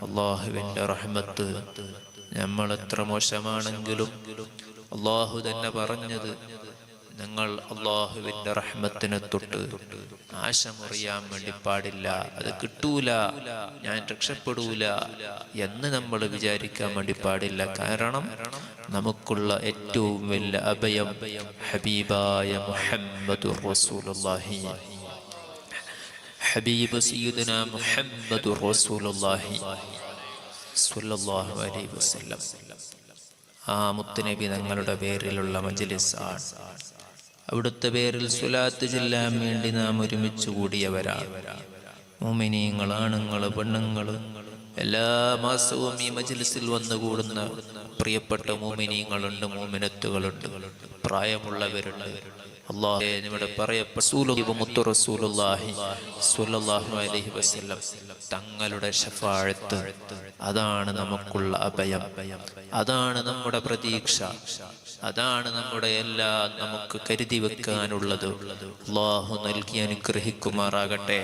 അള്ളാഹുവിൻ്റെ റഹ്മത്ത്. നമ്മൾ എത്ര മോശമാണെങ്കിലും അള്ളാഹു തന്നെ പറഞ്ഞത്, നിങ്ങൾ അള്ളാഹുവിൻ്റെ റഹ്മത്തിനെ തൊട്ട് ആശ മുറിയാൻ വേണ്ടി പാടില്ല. അത് കിട്ടൂല, ഞാൻ രക്ഷപ്പെടൂല എന്ന് നമ്മൾ വിചാരിക്കാൻ വേണ്ടി പാടില്ല. കാരണം നമുക്കുള്ള ഏറ്റവും വലിയ അഭയം ഹബീബായ മുഹമ്മദുർ റസൂലുള്ളാഹി, ഹബീബ് സയ്യിദുന മുഹമ്മദുർ റസൂലുള്ളാഹി സ്വല്ലല്ലാഹു അലൈഹി വസല്ലം. ആ മുത്തുനബി തങ്ങളുടെ പേരിലുള്ള മജ്ലിസ് ആണ്. അവിടുത്തെ പേരിൽ സ്വലാത്ത് ചൊല്ലാൻ വേണ്ടി നാം ഒരുമിച്ച് കൂടിയവരാണ്. മുഅ്മിനീങ്ങൾ, ആണുങ്ങൾ, പെണ്ണുങ്ങൾ, എല്ലാ മാസവും ഈ മജ്ലിസിൽ വന്നുകൂടുന്ന പ്രിയപ്പെട്ട മുഅ്മിനീങ്ങളുണ്ട്, മുഅ്മിനത്തുകളുണ്ട്, പ്രായമുള്ളവരുണ്ട്. അല്ലാഹു നമ്മുടെ പറയപ്പെട്ട മുത്തു റസൂലുള്ളാഹി സ്വല്ലല്ലാഹു അലൈഹി വസല്ലം തങ്ങളുടെ ശഫാഅത്ത്, അതാണ് നമുക്കുള്ള അഭയം, അതാണ് നമ്മുടെ പ്രതീക്ഷ, അതാണ് നമ്മുടെ എല്ലാം നമുക്ക് കരുതി വെക്കാനുള്ളത്. അല്ലാഹു നൽകി അനുഗ്രഹിക്കുമാറാകട്ടെ.